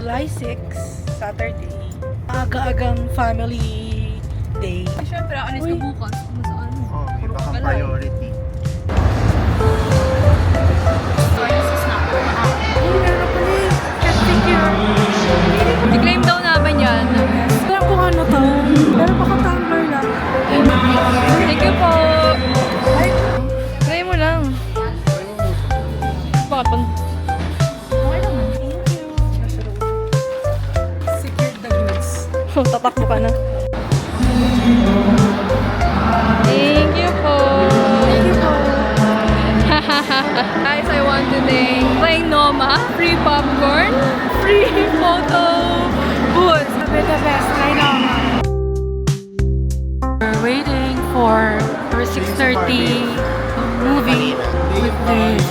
July 6, Saturday. Aga-agang family day. Siyempre, alis ka bukas. Kung saan? Oh, iba kang priority. I-claim daw namin yan. Alam kung ano to. Pero baka tumbler lang. Thank you po. Claim mo lang. Baka pang... Secured the goods. Tatakbo ka na. Thank you po. Thank you po. Guys, I want to thank Playing Noma, free popcorn, free photo booth. Sabi the best right now. We're waiting for our 6:30 movie with this.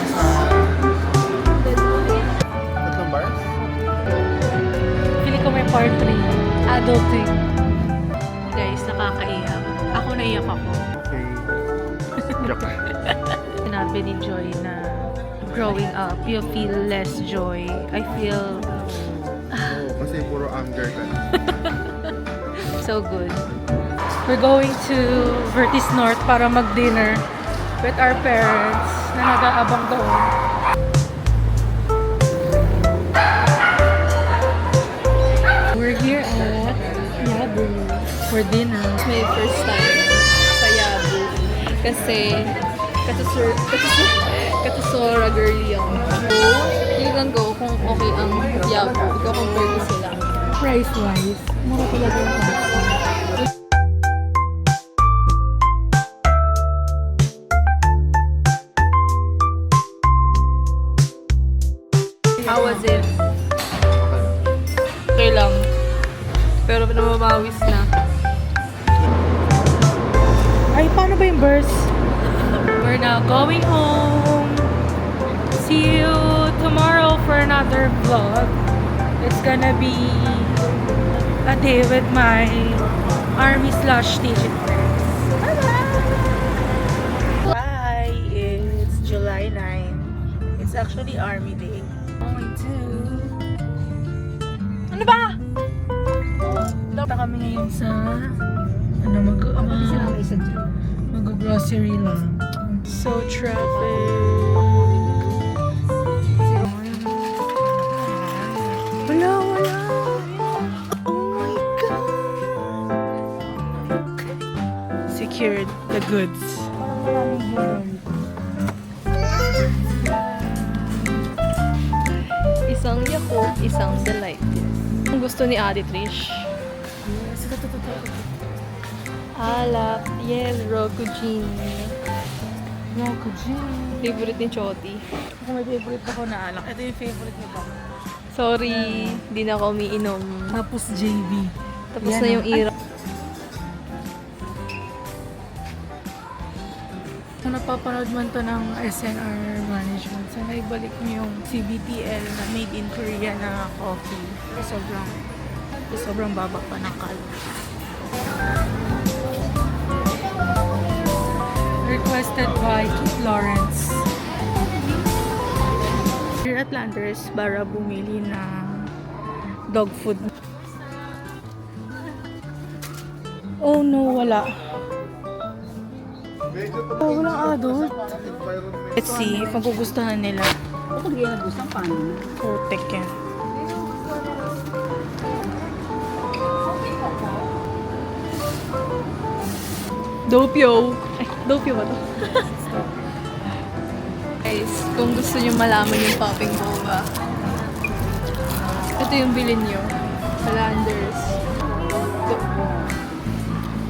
Tatlong bars? Pili ko may part 3. Adulting. Guys, nakakaiyak. Ako naiyak ako. Okay. Joke. Sinabi ni Joy na growing up, you feel less joy. I feel Oo, kasi puro anger ka na. so good. We're going to Vertis North para mag-dinner with our parents na nag-aabang doon. We're here at Yabu for dinner. It's my first time sa Yabu. Kasi, katusora girly ako. So, tinigan ko kung okay ang Yabu. Ikaw compare ko sila. Price-wise, mura talaga yung price. How was it? Okay lang. Pero namamawis na. Ay, paano ba yung verse? We're now going home. See you tomorrow for another vlog. It's gonna be a day with my army/teaching friends. Bye-bye! Bye! It's July 9. It's actually Army Day. Going to... Ano ba? Punta kami ngayon sa... Ano, mag-grocery lang. So traffic. Wala. Oh my God. Secured the goods. Isang Yakult, isang Delight. Ang gusto ni Ate Trish. Alak, yes, Rokujin. Favorite ni Choti. Ako may favorite ako na alak. Ito yung favorite niya ba? Sorry, di na ako umiinom. Tapos JB. Tapos Yan, na yung oh. ira. So, napapanood man to ng SNR management. So, naibalik niyo yung CBTL na made in Korea na coffee. Sobrang baba pa ng calories. Requested by Keith Lawrence. Here at Landers para bumili ng dog food. Oh no, wala. Oh, walang adult. Let's see if magugustuhan nila. Putik yan. Dopyo. Ay, Dopyo ba to? Guys, kung gusto nyo malaman yung popping boba, ito yung bilhin nyo. Sa Landers.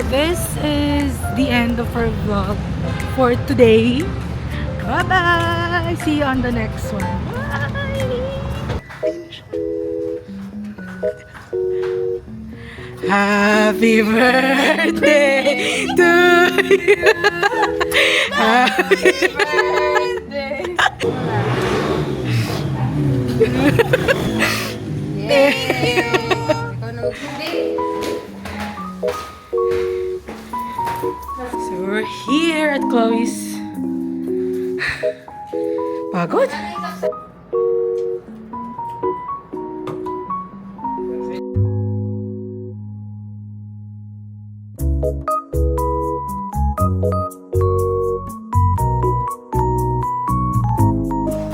This is the end of our vlog for today. Bye-bye! See you on the next one. Happy birthday to you. Happy birthday! So we're here at Chloe's. Pagod?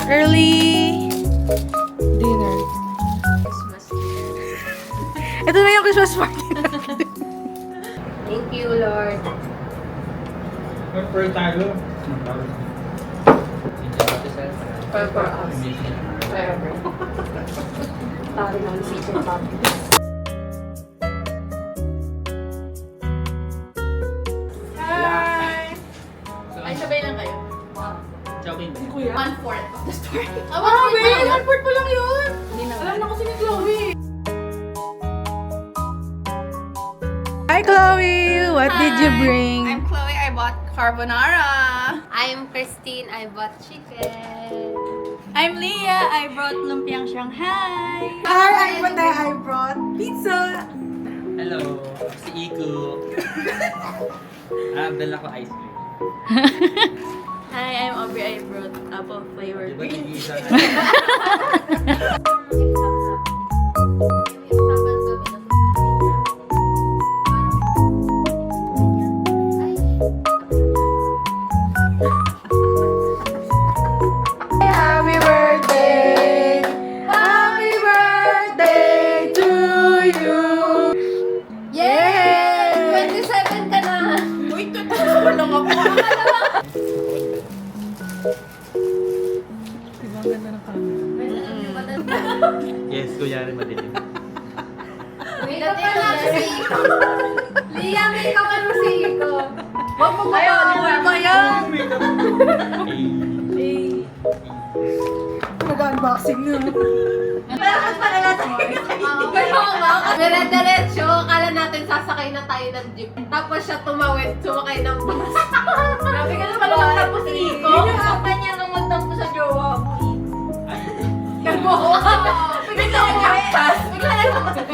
Early dinner. Ito na yung Christmas party natin. Thank you, Lord. Per tayo. For us. Forever. Tawag ng season topic. Hi! Ay, sabay lang kayo. Joking. Kuya? 1/4 of the story. Ah, wait! 1/4 pa lang yun! Hindi na. Alam na kasi ni Chloe. Hi, Chloe! What did you bring? I'm Chloe. I bought carbonara. I'm Christine. I bought chicken. I'm Leah. I brought lumpiang Shanghai. Hi, I'm Patay. I brought pizza. Hello, si Iku. Dala ko ice cream. Hi, I'm Aubrey. I brought apple flavored Di ba pizza. tig-isa Happy birthday! Happy birthday to you! Yay! 27 ka na! Uy, totoo lang ako. Diba ang ganda ng camera? Yes, kunyari madilim. Wait ka pala si Iko. Liam, may ka pa si Iko. Huwag mo ba yun? Ba yan? Mag-unboxing na. Pero mas pala natin. Pero ba? Dire-diretso, akala natin sasakay na tayo ng jeep. Tapos siya tumawid, sumakay ng bus. Grabe ka na pala magtampo si Iko. Hinahapan niya nung magtampo sa jowa mo. Nagbuka. Bigla nagkaktas. Bigla nagkaktas.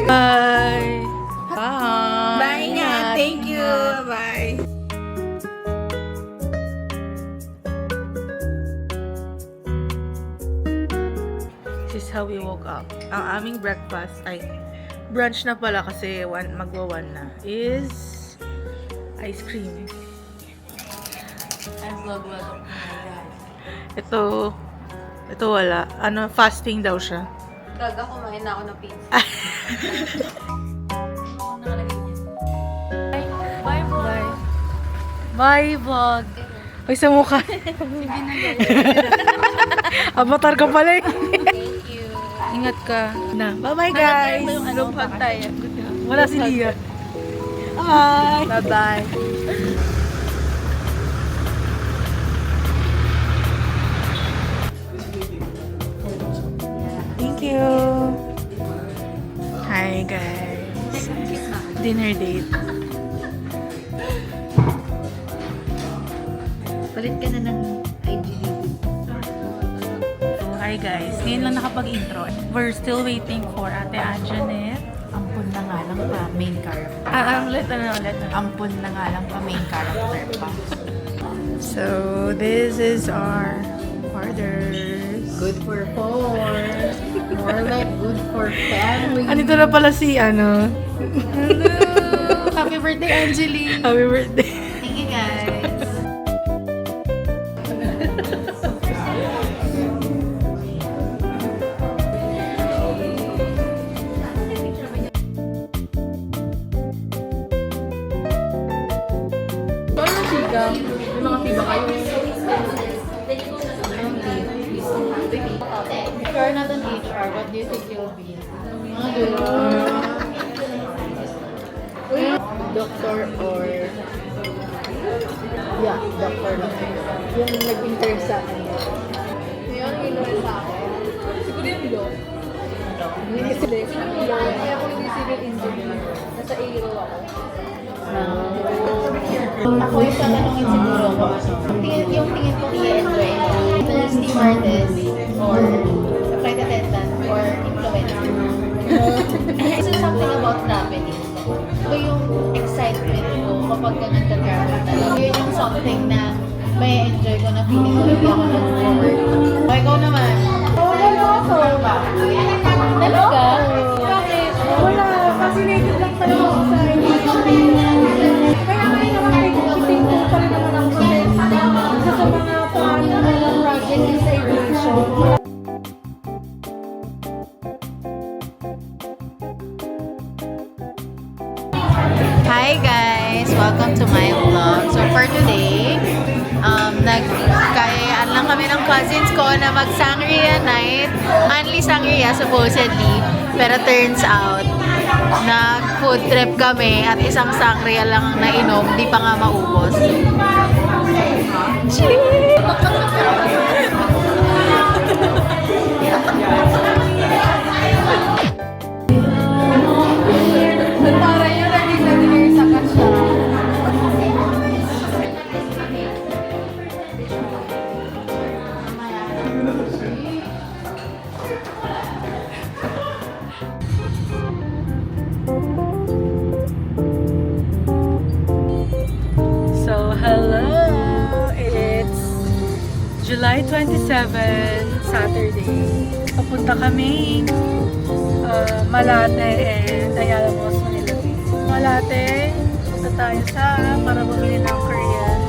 Bye! Bye! Bye nga. Thank you. Bye. This is how we woke up. Ang aming breakfast ay brunch na pala kasi magwa-1 na is ice cream. I'm vlog. Ito wala. Ano, fasting daw siya. Gaga, kumain na ako ng pizza. Bye, vlog. Bye. Bye, vlog. Uy, sa mukha. Avatar ka pala eh. Thank you. Ingat ka. Na. Bye-bye, guys. Group hug tayo. Wala si Leah. Bye. Bye-bye. Thank you. Hi, guys. Dinner date. Palit ka na ng IGTV. So, hi guys. Ngayon lang nakapag-intro. We're still waiting for Ate Anjanette. Ampun na nga lang pa, main character. Ulit. Ampun na nga lang pa, main character pa. So, this is our orders. Good for 4. More like good for family. Andito na pala si, ano. Happy birthday, Angeline! Happy birthday. Thank you, guys. Paano chika? May mga tiba kayo. If you're not an HR, what do you think you'll be? Doctor or... Yeah, doctor lang. Yung nag-intern sa kanya. Ngayon, ginawa sa akin. Siguro yung law. Hindi sila. Kaya ako hindi civil engineer. Nasa AERO ako. Ako yung tatanungin siguro ko ano. Yung tingin ko i-enjoy mo. Either stewardess or flight attendant or influencer. This is something about traveling. Ito yung excitement ko kapag ka nagka-travel talaga. Yun yung something na may enjoy ko na feeling ko hindi ako nag-forward. O ikaw naman. Wala ako. Talaga? Wala. Fascinated lang talaga ako sa Hi guys! Welcome to my vlog. So for today, nagkayaan lang kami ng cousins ko na mag-sangria night. Only sangria supposedly. Pero turns out, nag-food trip kami at isang sangria lang ang nainom. Di pa nga maubos. Para yun, naging naging sa kasya. So, hello! It's July 27, Saturday. Papunta kami Malate and Ayala Malls, Manila Bay. Malate, punta tayo para bumili ng Korean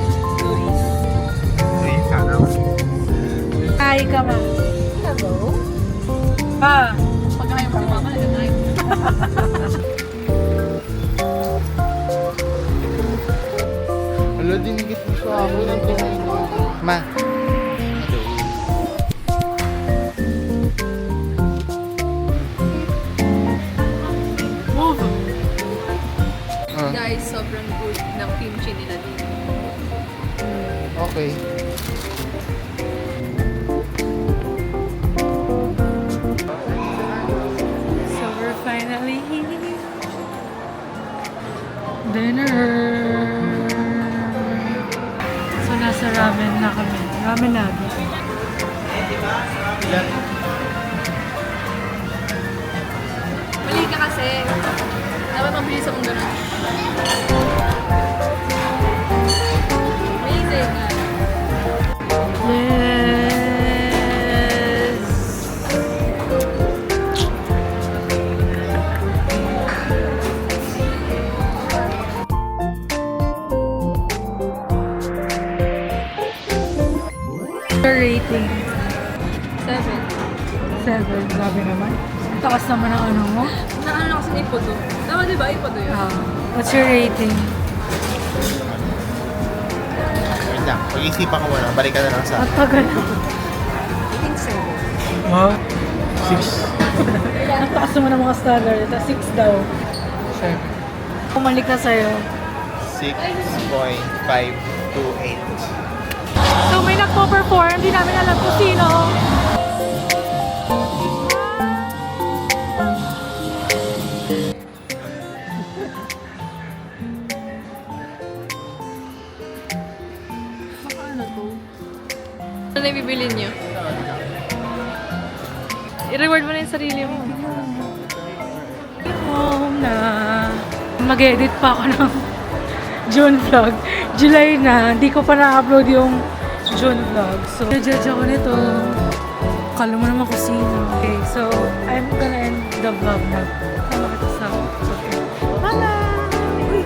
goodies. Ay, sana. Hi, kama. Hello? Pa! Pagkain mo mama, nagkakain. Alo, dinigit mo siya ako ng tingin ko. Ma. Move! Guys, sobrang good ng kimchi nila dito. Okay. So we're finally dinner. So nasa ramen na kami. Ramen natin. Mali ka kasi. Dapat mabilis akong gano'n. Amazing. Yes. Your rating? 7. Grabe naman. Ang takas naman ang ano mo. Naano kasi ni Ipodo. Tama diba? Ipodo yun. What's your rating? Wait lang. Pag-isipan ko muna. Balik ka na lang sa Ang tagal. I think 7. Wow. 6. Ang takas naman ng mga standard. Ito 6 daw. Pumalik na sa'yo. 6.528. So may nagpo-perform, di namin alam kung sino. Ano to? Ano na ibibili niyo? I-reward mo na yung sarili mo. Home na. Mag-edit pa ako ng June vlog. July na, hindi ko pa na-upload yung June vlog. So, judge ako nito. Kala mo naman kung sino. Okay, so, I'm gonna end the vlog na. Ano kita sa okay. Bye!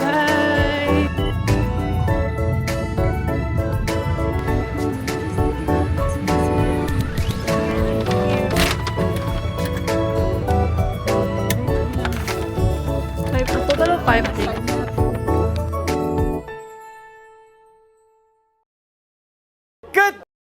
Bye! Total of 5 things.